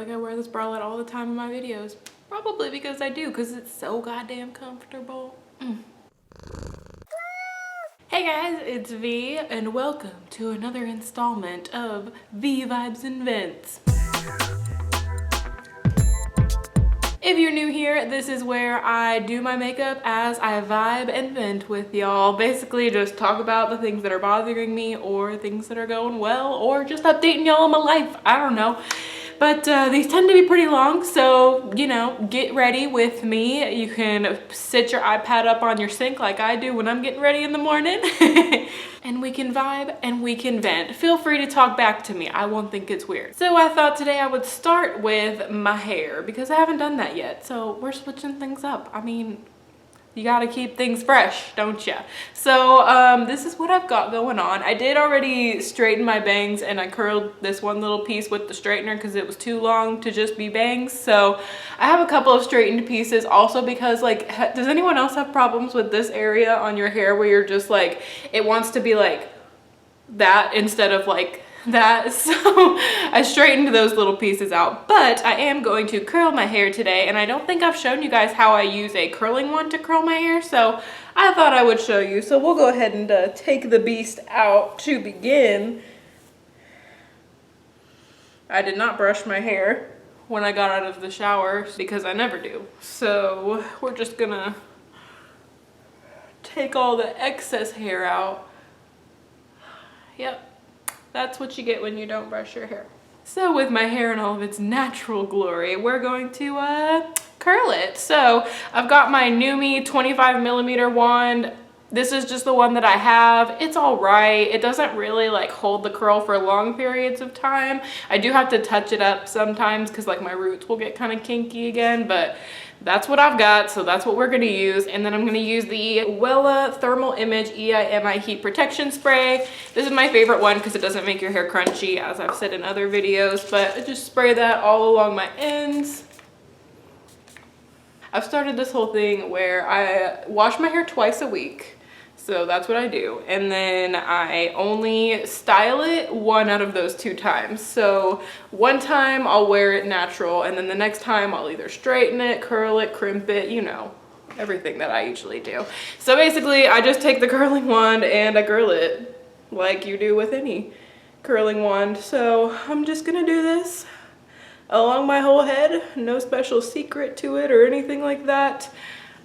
like I wear this bralette all the time in my videos. Probably because I do, because it's so goddamn comfortable. Hey guys, it's V, and welcome to another installment of V Vibes and Vents. If you're new here, this is where I do my makeup as I vibe and vent with y'all. Basically just talk about the things that are bothering me or things that are going well or just updating y'all on my life. I don't know. But these tend to be pretty long, so, you know, get ready with me. You can sit your iPad up on your sink like I do when I'm getting ready in the morning. And we can vibe and we can vent. Feel free to talk back to me. I won't think it's weird. So I thought today I would start with my hair because I haven't done that yet. So we're switching things up. I mean, you gotta keep things fresh, don't ya? So this is what I've got going on. I did already straighten my bangs and I curled this one little piece with the straightener because it was too long to just be bangs. So I have a couple of straightened pieces also because, like, does anyone else have problems with this area on your hair where you're just like, it wants to be like that instead of like that? So I straightened those little pieces out, but I am going to curl my hair today, and I don't think I've shown you guys how I use a curling one to curl my hair, so I thought I would show you. So we'll go ahead and take the beast out to begin. I did not brush my hair when I got out of the shower because I never do, so we're just gonna take all the excess hair out. Yep. That's what you get when you don't brush your hair. So with my hair in all of its natural glory, we're going to curl it. So I've got my NuMe 25mm wand. This is just the one that I have. It's all right. It doesn't really like hold the curl for long periods of time. I do have to touch it up sometimes because like my roots will get kind of kinky again, but that's what I've got, so that's what we're gonna use. And then I'm gonna use the Wella Thermal Image EIMI Heat Protection Spray. This is my favorite one because it doesn't make your hair crunchy, as I've said in other videos, but I just spray that all along my ends. I've started this whole thing where I wash my hair twice a week. So that's what I do. And then I only style it one out of those 2 times. So one time I'll wear it natural, and then the next time I'll either straighten it, curl it, crimp it, you know, everything that I usually do. So basically I just take the curling wand and I curl it like you do with any curling wand. So I'm just gonna do this along my whole head. No special secret to it or anything like that.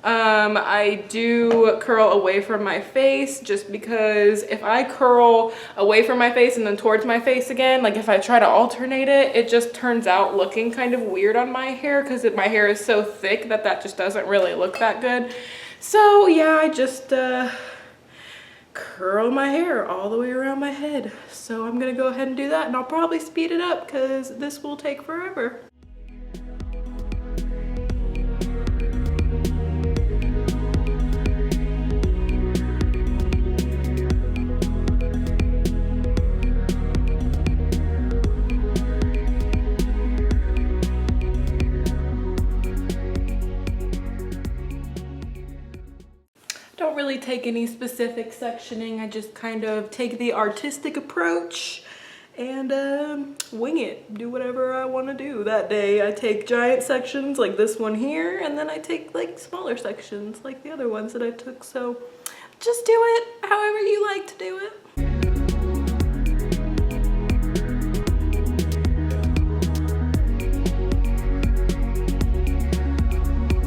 I do curl away from my face just because if I curl away from my face and then towards my face again, like if I try to alternate it, it just turns out looking kind of weird on my hair because my hair is so thick that just doesn't really look that good. So yeah, I just curl my hair all the way around my head. So I'm gonna go ahead and do that, and I'll probably speed it up because this will take forever. Don't really take any specific sectioning. I just kind of take the artistic approach and wing it. Do whatever I want to do that day. I take giant sections like this one here, and then I take like smaller sections like the other ones that I took. So just do it however you like to do it.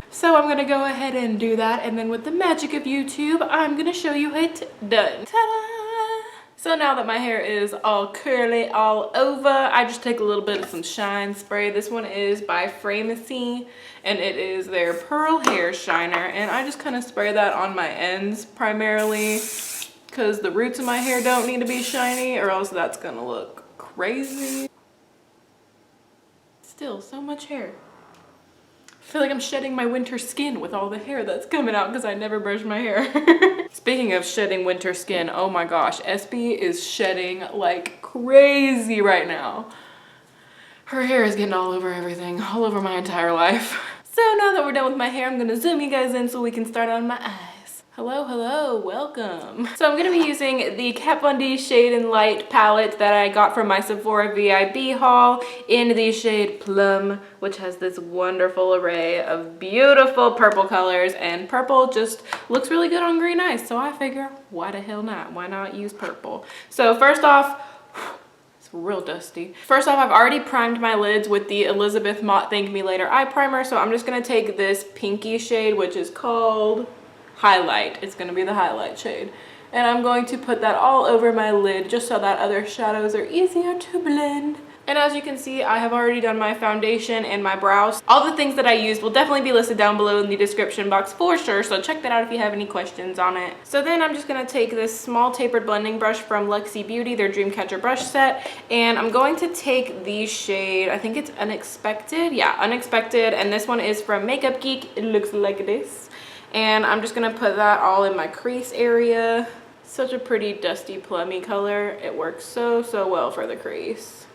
So I'm gonna go ahead and do that, and then with the magic of YouTube, I'm gonna show you it done. Ta-da! So now that my hair is all curly all over, I just take a little bit of some shine spray. This one is by Framacy, and it is their Pearl Hair Shiner, and I just kind of spray that on my ends primarily because the roots of my hair don't need to be shiny or else that's gonna look crazy. Still, so much hair. I feel like I'm shedding my winter skin with all the hair that's coming out because I never brush my hair. Speaking of shedding winter skin, oh my gosh, Espy is shedding like crazy right now. Her hair is getting all over everything, all over my entire life. So now that we're done with my hair, I'm gonna zoom you guys in so we can start on my eyes. Hello, hello, welcome. So I'm gonna be using the Kat Von D Shade and Light palette that I got from my Sephora VIB haul in the shade Plum, which has this wonderful array of beautiful purple colors, and purple just looks really good on green eyes, so I figure, why the hell not? Why not use purple? So first off, it's real dusty. First off, I've already primed my lids with the Elizabeth Mott Thank Me Later eye primer, so I'm just gonna take this pinky shade, which is called Highlight. It's going to be the highlight shade, and I'm going to put that all over my lid just so that other shadows are easier to blend. And as you can see, I have already done my foundation and my brows. All the things that I used will definitely be listed down below in the description box for sure, so check that out if you have any questions on it. So then I'm just going to take this small tapered blending brush from Luxie Beauty, their Dreamcatcher brush set, and I'm going to take the shade, I think it's Unexpected. Yeah, Unexpected, and this one is from Makeup Geek. It looks like this. And I'm just gonna put that all in my crease area. Such a pretty dusty plummy color. It works so well for the crease.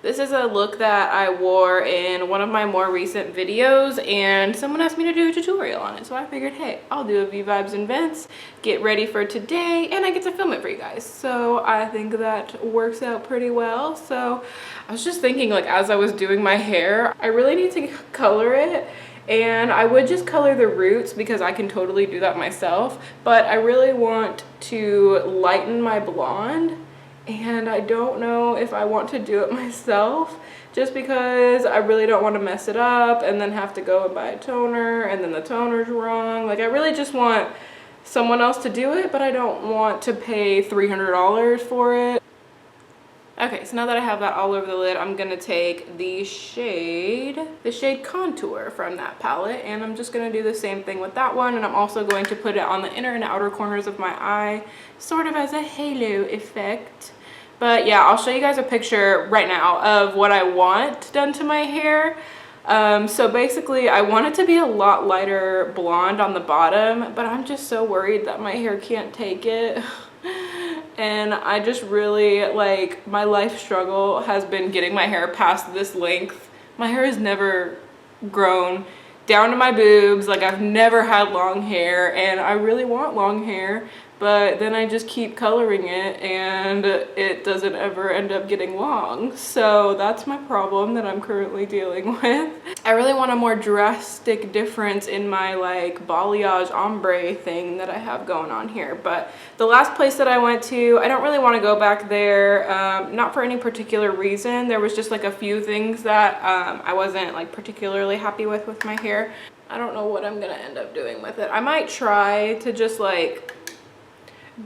This is a look that I wore in one of my more recent videos, and someone asked me to do a tutorial on it, so I figured, hey, I'll do a V-Vibes and Vents, get ready for today, and I get to film it for you guys. So I think that works out pretty well. So I was just thinking, like, as I was doing my hair, I really need to color it. And I would just color the roots because I can totally do that myself, but I really want to lighten my blonde, and I don't know if I want to do it myself just because I really don't want to mess it up and then have to go and buy a toner and then the toner's wrong. Like, I really just want someone else to do it, but I don't want to pay $300 for it. Okay, so now that I have that all over the lid, I'm gonna take the shade Contour from that palette, and I'm just gonna do the same thing with that one, and I'm also going to put it on the inner and outer corners of my eye, sort of as a halo effect. But yeah, I'll show you guys a picture right now of what I want done to my hair. So basically, I want it to be a lot lighter blonde on the bottom, but I'm just so worried that my hair can't take it. And I just really, like, my life struggle has been getting my hair past this length. My hair has never grown down to my boobs. Like, I've never had long hair, and I really want long hair, but then I just keep coloring it and it doesn't ever end up getting long. So that's my problem that I'm currently dealing with. I really want a more drastic difference in my, like, balayage ombre thing that I have going on here. But the last place that I went to, I don't really want to go back there, not for any particular reason. There was just like a few things that I wasn't, like, particularly happy with my hair. I don't know what I'm gonna end up doing with it. I might try to just, like,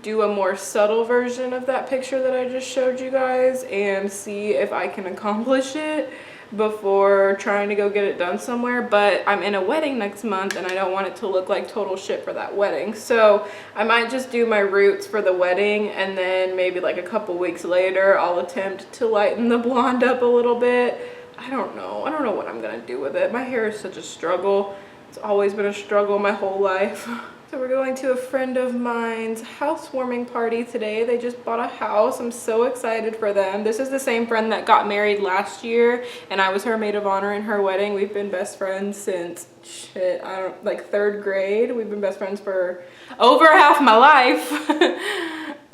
do a more subtle version of that picture that I just showed you guys and see if I can accomplish it before trying to go get it done somewhere. But I'm in a wedding next month and I don't want it to look like total shit for that wedding, so I might just do my roots for the wedding, and then maybe like a couple weeks later I'll attempt to lighten the blonde up a little bit. I don't know what I'm gonna do with it. My hair is such a struggle. It's always been a struggle my whole life. So we're going to a friend of mine's housewarming party today. They just bought a house. I'm so excited for them. This is the same friend that got married last year, and I was her maid of honor in her wedding. We've been best friends since, shit, I don't, like, 3rd grade. We've been best friends for over half my life.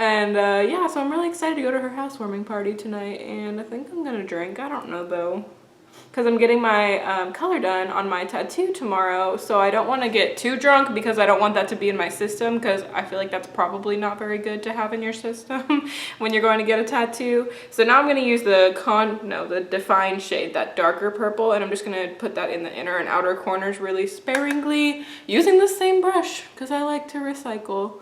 And yeah, so I'm really excited to go to her housewarming party tonight, and I think I'm gonna drink. I don't know though, because I'm getting my color done on my tattoo tomorrow, so I don't want to get too drunk because I don't want that to be in my system, because I feel like that's probably not very good to have in your system when you're going to get a tattoo. So now I'm going to use the Define shade, that darker purple, and I'm just going to put that in the inner and outer corners really sparingly using the same brush because I like to recycle.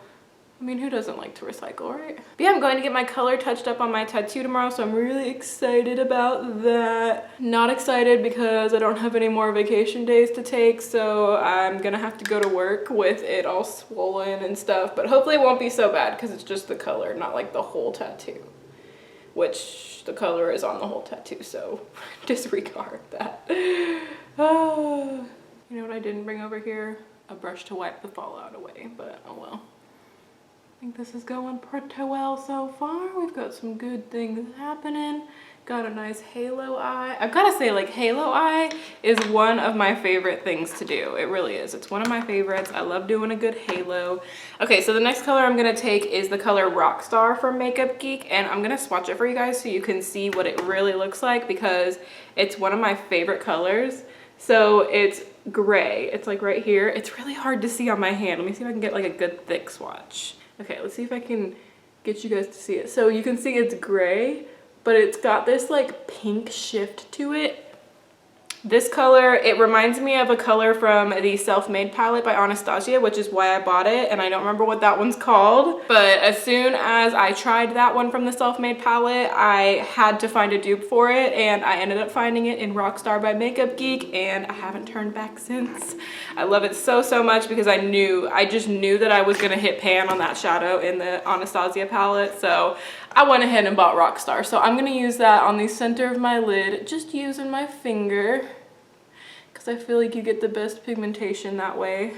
I mean, who doesn't like to recycle, right? But yeah, I'm going to get my color touched up on my tattoo tomorrow, so I'm really excited about that. Not excited because I don't have any more vacation days to take, so I'm gonna have to go to work with it all swollen and stuff, but hopefully it won't be so bad because it's just the color, not like the whole tattoo, which the color is on the whole tattoo, so disregard that. You know what I didn't bring over here? A brush to wipe the fallout away, but oh well. I think this is going pretty well so far. We've got some good things happening. Got a nice halo eye. I've got to say, like, halo eye is one of my favorite things to do. It really is. It's one of my favorites. I love doing a good halo. Okay, so the next color I'm going to take is the color Rockstar from Makeup Geek, and I'm going to swatch it for you guys so you can see what it really looks like because it's one of my favorite colors. So it's gray. It's like right here. It's really hard to see on my hand. Let me see if I can get like a good thick swatch. Okay, let's see if I can get you guys to see it. So you can see it's gray, but it's got this like pink shift to it. This color, it reminds me of a color from the Self-Made palette by Anastasia, which is why I bought it, and I don't remember what that one's called. But as soon as I tried that one from the Self-Made palette, I had to find a dupe for it, and I ended up finding it in Rockstar by Makeup Geek, and I haven't turned back since. I love it so, so much because I just knew that I was gonna hit pan on that shadow in the Anastasia palette, so I went ahead and bought Rockstar. So I'm gonna use that on the center of my lid, just using my finger, because I feel like you get the best pigmentation that way.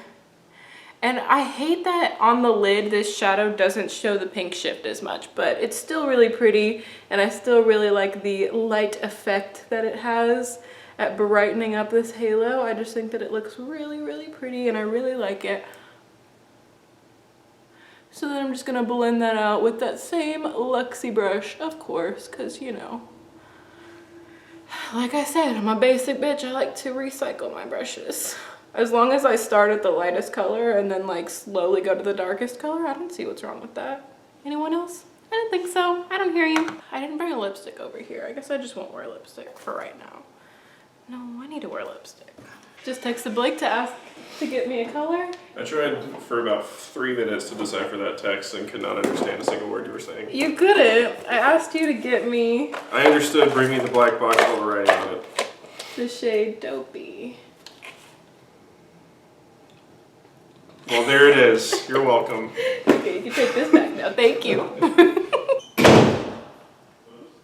And I hate that on the lid, this shadow doesn't show the pink shift as much, but it's still really pretty, and I still really like the light effect that it has at brightening up this halo. I just think that it looks really, really pretty, and I really like it. So then I'm just gonna blend that out with that same Luxie brush, of course, because, you know, like I said, I'm a basic bitch. I like to recycle my brushes. As long as I start at the lightest color and then like slowly go to the darkest color, I don't see what's wrong with that. Anyone else? I don't think so. I don't hear you. I didn't bring a lipstick over here. I guess I just won't wear lipstick for right now. No, I need to wear lipstick. Just texted Blake to ask to get me a color. I tried for about 3 minutes to decipher that text and could not understand a single word you were saying. You couldn't. I asked you to get me. I understood, bring me the black box while we're writing on it. The shade Dopey. Well, there it is. You're welcome. Okay, you can take this back now. Thank you.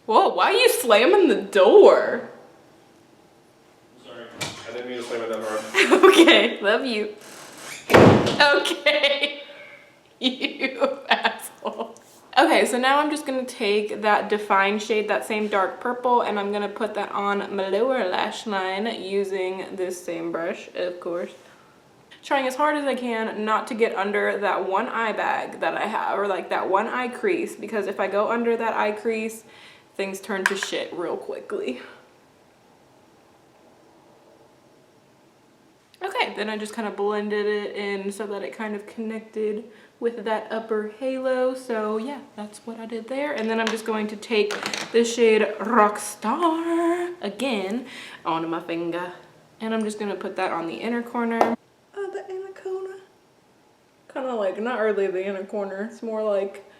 Whoa, why are you slamming the door? Sorry, I didn't mean to slam it that hard. Okay, love you. Okay. You asshole. Okay, so now I'm just gonna take that defined shade, that same dark purple, and I'm gonna put that on my lower lash line using this same brush, of course. Trying as hard as I can not to get under that one eye bag that I have, or like that one eye crease, because if I go under that eye crease, things turn to shit real quickly. Okay, then I just kind of blended it in so that it kind of connected with that upper halo. So yeah, that's what I did there. And then I'm just going to take the shade Rockstar again onto my finger. And I'm just gonna put that on the inner corner. The inner corner. Kind of like, not really the inner corner. It's more like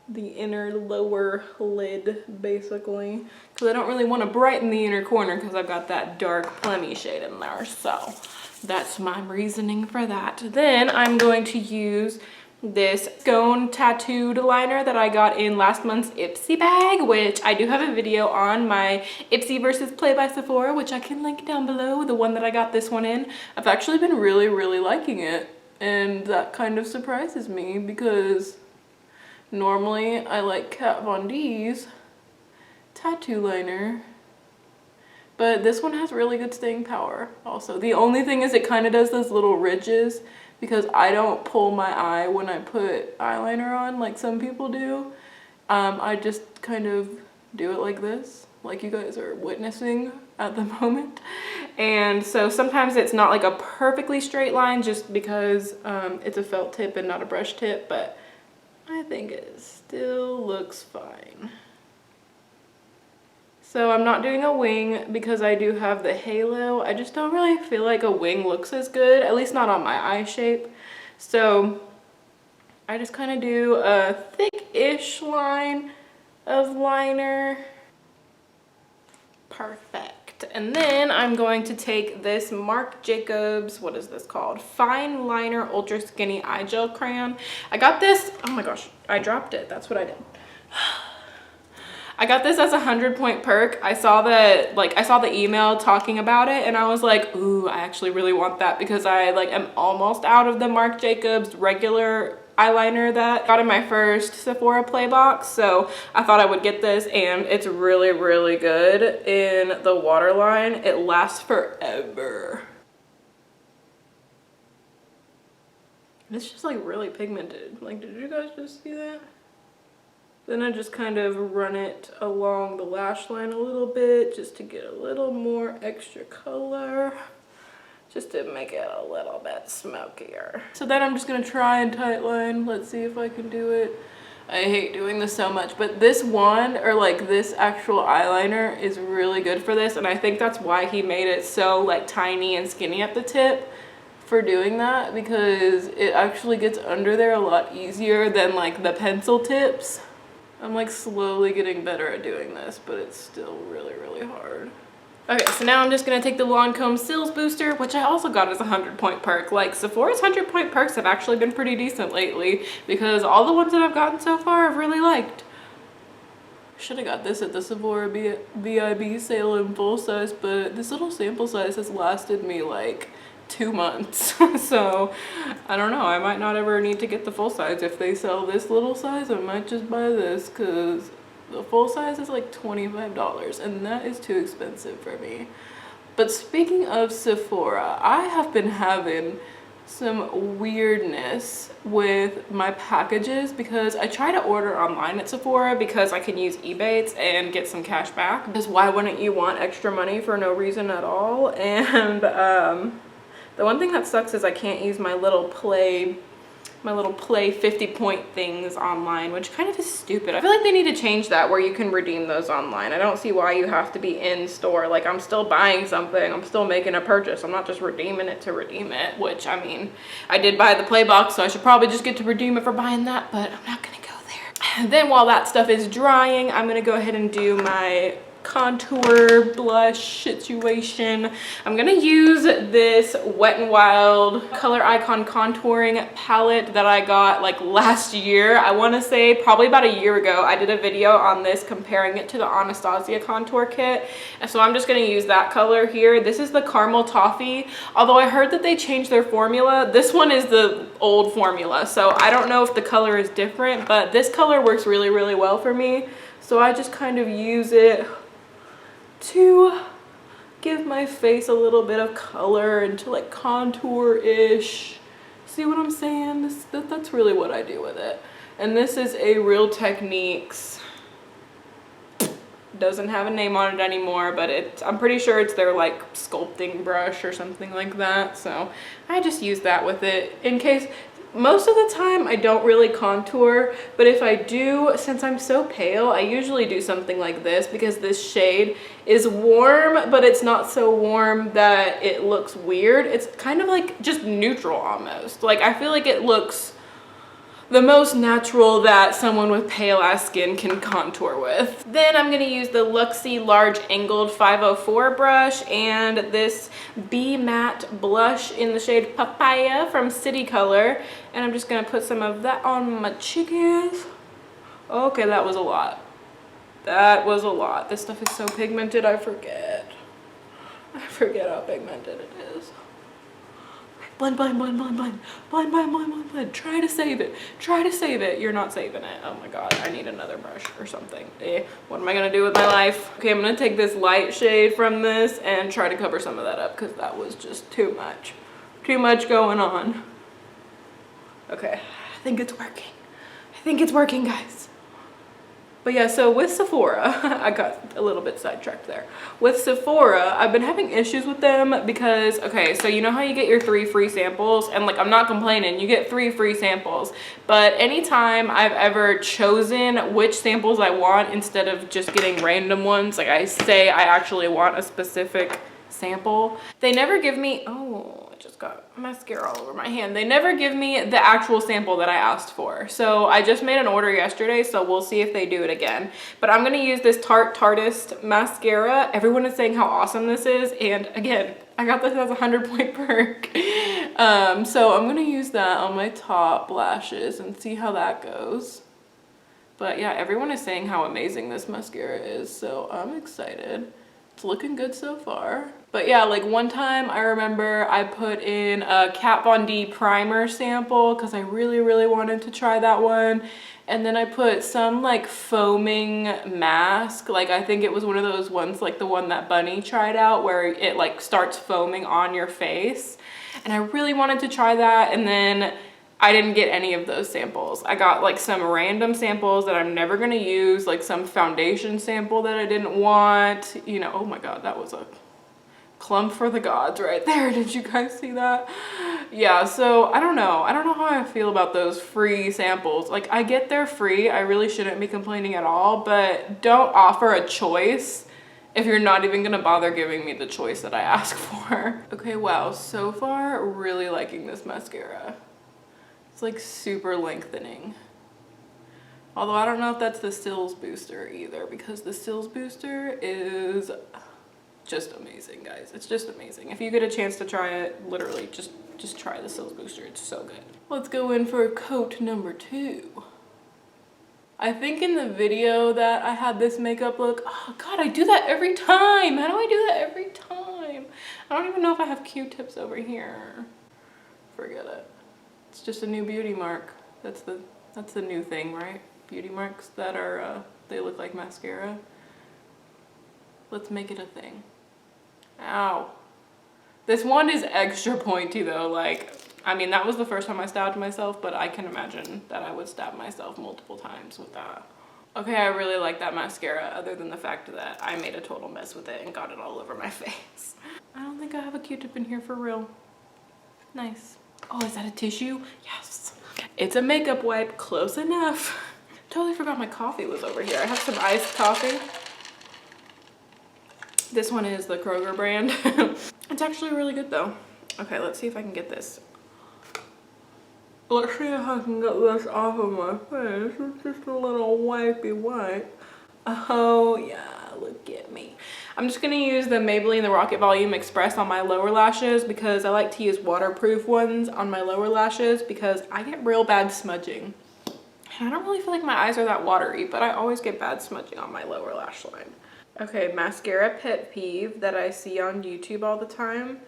the inner lower lid, basically. Because I don't really want to brighten the inner corner because I've got that dark plummy shade in there. So that's my reasoning for that. Then I'm going to use this scone tattooed liner that I got in last month's Ipsy bag, which I do have a video on my Ipsy versus Play by Sephora, which I can link down below, the one that I got this one in. I've actually been really, really liking it, and that kind of surprises me because normally I like Kat Von D's tattoo liner, but this one has really good staying power also. The only thing is it kind of does those little ridges because I don't pull my eye when I put eyeliner on like some people do. I just kind of do it like this, like you guys are witnessing at the moment. And so sometimes it's not like a perfectly straight line just because it's a felt tip and not a brush tip, but I think it still looks fine. So I'm not doing a wing because I do have the halo. I just don't really feel like a wing looks as good, at least not on my eye shape. So I just kind of do a thick-ish line of liner. Perfect. And then I'm going to take this Marc Jacobs, what is this called? Fineliner Ultra Skinny Eye Gel Crayon. I got this, oh my gosh, I dropped it. That's what I did. I got this as a 100-point perk. I saw the email talking about it and I was like, ooh, I actually really want that because I am almost out of the Marc Jacobs regular eyeliner that I got in my first Sephora play box, so I thought I would get this, and it's really, really good in the waterline. It lasts forever. And it's just like really pigmented. Like, did you guys just see that? Then I just kind of run it along the lash line a little bit just to get a little more extra color, just to make it a little bit smokier. So then I'm just gonna try and tightline. Let's see if I can do it. I hate doing this so much, but this one, or like this actual eyeliner, is really good for this, and I think that's why he made it so like tiny and skinny at the tip for doing that, because it actually gets under there a lot easier than like the pencil tips. I'm like slowly getting better at doing this, but it's still really, really hard. Okay, so now I'm just gonna take the Lancome Cils Booster, which I also got as a 100-point perk. Like, Sephora's 100-point perks have actually been pretty decent lately, because all the ones that I've gotten so far I've really liked. Should have got this at the Sephora VIB sale in full size, but this little sample size has lasted me like 2 months. So I don't know, I might not ever need to get the full size. If they sell this little size, I might just buy this, because the full size is like $25 and that is too expensive for me. But speaking of Sephora, I have been having some weirdness with my packages, because I try to order online at Sephora because I can use Ebates and get some cash back, because why wouldn't you want extra money for no reason at all? And the one thing that sucks is I can't use my little play 50-point things online, which kind of is stupid. I feel like they need to change that, where you can redeem those online. I don't see why you have to be in store. Like, I'm still buying something, I'm still making a purchase. I'm not just redeeming it to redeem it, which, I mean, I did buy the play box, so I should probably just get to redeem it for buying that, but I'm not gonna go there. And then while that stuff is drying, I'm gonna go ahead and do my contour blush situation. I'm gonna use this Wet n Wild Color Icon contouring palette that I got like last year. I want to say probably about a year ago. I did a video on this comparing it to the Anastasia contour kit, and so I'm just gonna use that color here. This is the Caramel Toffee. Although I heard that they changed their formula, this one is the old formula, so I don't know if the color is different, but this color works really, really well for me. So I just kind of use it to give my face a little bit of color and to like contour-ish. See what I'm saying? That's really what I do with it. And this is a Real Techniques. Doesn't have a name on it anymore, but I'm pretty sure it's their like sculpting brush or something like that. So I just use that with it in case. Most of the time I don't really contour, but if I do, since I'm so pale, I usually do something like this, because this shade is warm, but it's not so warm that it looks weird. It's kind of like just neutral almost. Like, I feel like it looks the most natural that someone with pale ass skin can contour with. Then I'm gonna use the Luxie Large Angled 504 brush and this Be Matte blush in the shade Papaya from City Color. And I'm just gonna put some of that on my cheeks. Okay, that was a lot. That was a lot. This stuff is so pigmented, I forget. I forget how pigmented it is. Blend, blend, blend, blend, blend, blend, blend, blend, blend, blend. Try to save it. Try to save it. You're not saving it. Oh my god, I need another brush or something. What am I gonna do with my life? Okay, I'm gonna take this light shade from this and try to cover some of that up, because that was just too much. Too much going on. Okay, I think it's working. I think it's working, guys. But yeah, so with Sephora, I got a little bit sidetracked there. With Sephora, I've been having issues with them because, okay, so you know how you get your 3 free samples? And like, I'm not complaining, you get 3 free samples. But anytime I've ever chosen which samples I want instead of just getting random ones, like I say I actually want a specific sample, they never give me, oh, I just got mascara all over my hand. They never give me the actual sample that I asked for. So I just made an order yesterday, so we'll see if they do it again. But I'm gonna use this Tarteist mascara. Everyone is saying how awesome this is, and again, I got this as a 100-point perk. So I'm gonna use that on my top lashes and see how that goes. But yeah, everyone is saying how amazing this mascara is, so I'm excited. It's looking good so far. But yeah, like one time I remember I put in a Kat Von D primer sample because I really wanted to try that one. And then I put some like foaming mask. Like I think it was one of those ones like the one that Bunny tried out where it like starts foaming on your face. And I really wanted to try that, and then I didn't get any of those samples. I got like some random samples that I'm never gonna use, like some foundation sample that I didn't want. You know, oh my God, that was a clump for the gods right there. Did you guys see that? Yeah, so I don't know how I feel about those free samples. Like I get they're free, I really shouldn't be complaining at all, but don't offer a choice if you're not even gonna bother giving me the choice that I ask for. Okay, wow, so far really liking this mascara. It's like super lengthening. Although I don't know if that's the Cils booster either, because the Cils booster is just amazing, guys. It's just amazing. If you get a chance to try it, literally just try the Cils booster. It's so good. Let's go in for coat number 2. I think in the video that I had this makeup look, oh God, I do that every time. How do I do that every time? I don't even know if I have Q-tips over here. Forget it. It's just a new beauty mark. That's the new thing, right? Beauty marks that are, they look like mascara. Let's make it a thing. Ow. This one is extra pointy though, like, I mean, that was the first time I stabbed myself, but I can imagine that I would stab myself multiple times with that. Okay, I really like that mascara, other than the fact that I made a total mess with it and got it all over my face. I don't think I have a Q-tip in here for real. Nice. Oh, is that a tissue? Yes. It's a makeup wipe, close enough. Totally forgot my coffee was over here. I have some iced coffee. This one is the Kroger brand. It's actually really good though. Okay, let's see if I can get this. Let's see if I can get this off of my face. It's just a little wipey wipe. Oh yeah, look at me. I'm just gonna use the Maybelline the Rocket Volume Express on my lower lashes because I like to use waterproof ones on my lower lashes because I get real bad smudging. And I don't really feel like my eyes are that watery, but I always get bad smudging on my lower lash line. Okay, mascara pet peeve that I see on YouTube all the time.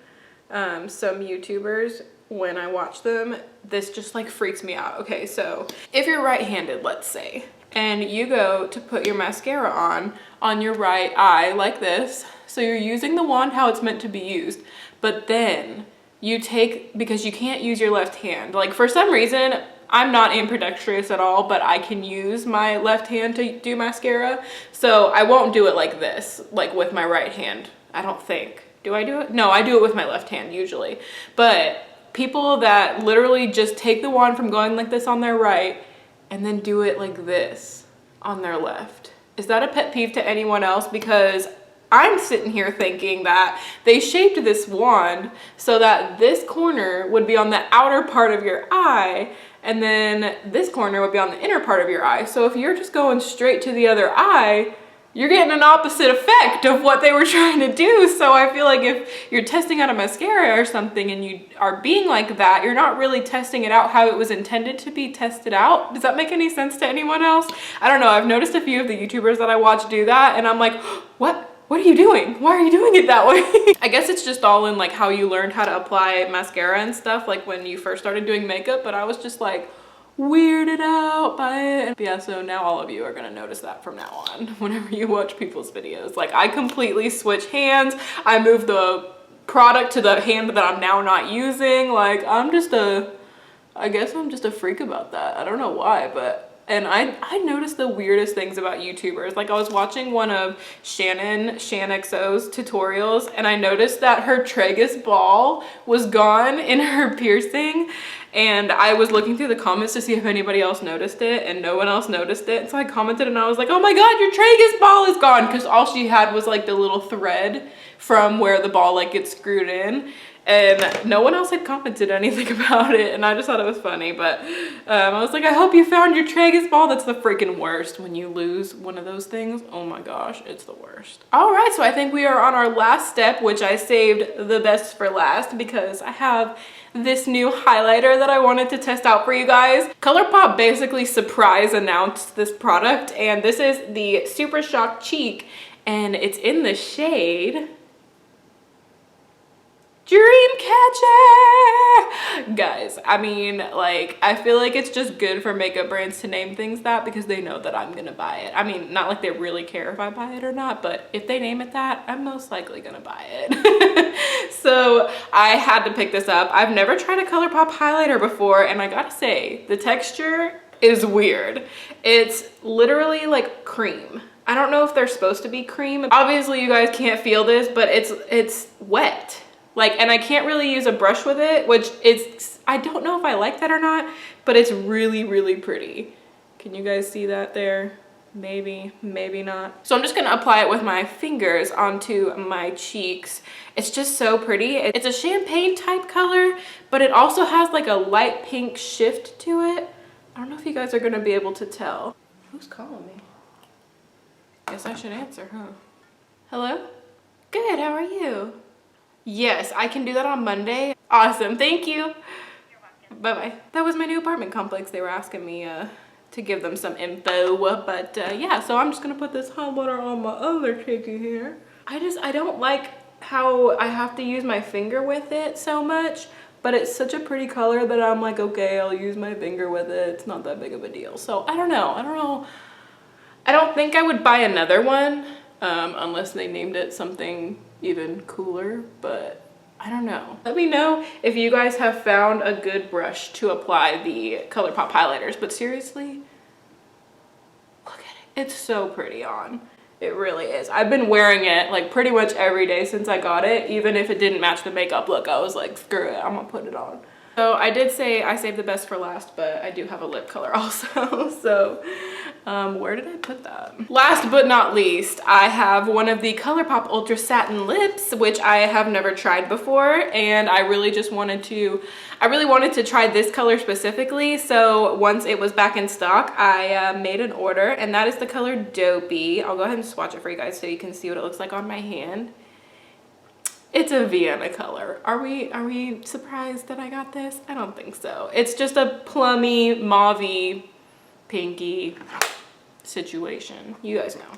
Some YouTubers, when I watch them, this just like freaks me out. Okay, so if you're right-handed, let's say, and you go to put your mascara on your right eye like this, so you're using the wand how it's meant to be used, but then you take, because you can't use your left hand, like for some reason, I'm not ambidextrous at all, but I can use my left hand to do mascara. So I won't do it like this, like with my right hand, I don't think. Do I do it? No, I do it with my left hand usually. But people that literally just take the wand from going like this on their right and then do it like this on their left. Is that a pet peeve to anyone else? Because I'm sitting here thinking that they shaped this wand so that this corner would be on the outer part of your eye and then this corner would be on the inner part of your eye. So if you're just going straight to the other eye, you're getting an opposite effect of what they were trying to do. So I feel like if you're testing out a mascara or something and you are being like that, you're not really testing it out how it was intended to be tested out. Does that make any sense to anyone else? I don't know. I've noticed a few of the YouTubers that I watch do that and I'm like, what? What are you doing? Why are you doing it that way? I guess it's just all in like how you learned how to apply mascara and stuff, like when you first started doing makeup, but I was just like weirded out by it. But yeah, so now all of you are gonna notice that from now on whenever you watch people's videos. Like I completely switch hands. I move the product to the hand that I'm now not using. Like I guess I'm just a freak about that. I don't know why, but and I noticed the weirdest things about YouTubers. Like I was watching one of ShanXO's tutorials and I noticed that her tragus ball was gone in her piercing, and I was looking through the comments to see if anybody else noticed it and no one else noticed it. So I commented and I was like, oh my God, your tragus ball is gone, because all she had was like the little thread from where the ball like gets screwed in. And no one else had commented anything about it, and I just thought it was funny. But I was like, I hope you found your tragus ball. That's the freaking worst when you lose one of those things. Oh my gosh, it's the worst. All right, so I think we are on our last step, which I saved the best for last because I have this new highlighter that I wanted to test out for you guys. Colourpop basically surprise announced this product, and this is the Super Shock Cheek. and it's in the shade Dreamcatcher! Guys, I mean, like, I feel like it's just good for makeup brands to name things that because they know that I'm gonna buy it. I mean, not like they really care if I buy it or not, but if they name it that, I'm most likely gonna buy it. So I had to pick this up. I've never tried a Colourpop highlighter before, and I gotta say, the texture is weird. It's literally like cream. I don't know if they're supposed to be cream. Obviously, you guys can't feel this, but it's wet. Like, and I can't really use a brush with it, which is, I don't know if I like that or not, but it's really, really pretty. Can you guys see that there? Maybe, maybe not. So I'm just gonna apply it with my fingers onto my cheeks. It's just so pretty. It's a champagne type color, but it also has like a light pink shift to it. I don't know if you guys are gonna be able to tell. Who's calling me? Guess I should answer, huh? Hello? Good, how are you? Yes, I can do that on Monday. Awesome, thank you. Bye-bye. That was my new apartment complex. They were asking me to give them some info, but yeah, so I'm just gonna put this highlighter on my other cheeky here. I don't like how I have to use my finger with it so much, but it's such a pretty color that I'm like, okay, I'll use my finger with it. It's not that big of a deal. So I don't know. I don't think I would buy another one unless they named it something even cooler, but I don't know. Let me know if you guys have found a good brush to apply the Colourpop highlighters, but seriously, look at it. It's so pretty on. It really is. I've been wearing it like pretty much every day since I got it. Even if it didn't match the makeup look, I was like, screw it, I'm gonna put it on. So I did say I saved the best for last, but I do have a lip color also. So where did I put that? Last but not least, I have one of the Colourpop Ultra Satin lips, which I have never tried before, and I really wanted to try this color specifically. So once it was back in stock, I made an order, and that is the color Dopey. I'll go ahead and swatch it for you guys so you can see what it looks like on my hand. It's a Vienna color. Are we surprised that I got this? I don't think so. It's just a plummy, mauvey, pinky situation. You guys know.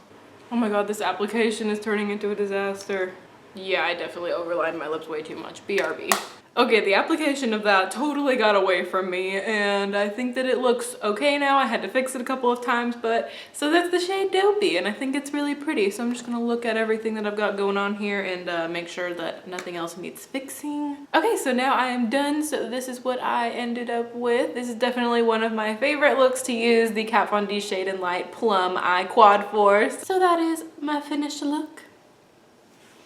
Oh my god, this application is turning into a disaster. Yeah, I definitely overlined my lips way too much. BRB. Okay, the application of that totally got away from me, and I think that it looks okay now. I had to fix it a couple of times, but so that's the shade Dopey, and I think it's really pretty. So I'm just gonna look at everything that I've got going on here and make sure that nothing else needs fixing. Okay, so now I am done. So this is what I ended up with. This is definitely one of my favorite looks to use, the Kat Von D Shade and Light Plum Eye Quad Force. So that is my finished look.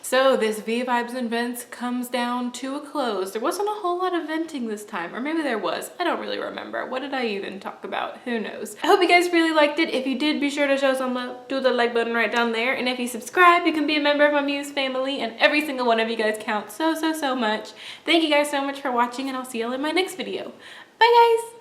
So this V Vibes and Vents comes down to a close. There wasn't a whole lot of venting this time, or maybe there was. I don't really remember. What did I even talk about? Who knows? I hope you guys really liked it. If you did, be sure to show some love. Do the like button right down there. And if you subscribe, you can be a member of my Muse family, and every single one of you guys counts so much. Thank you guys so much for watching, and I'll see y'all in my next video. Bye guys!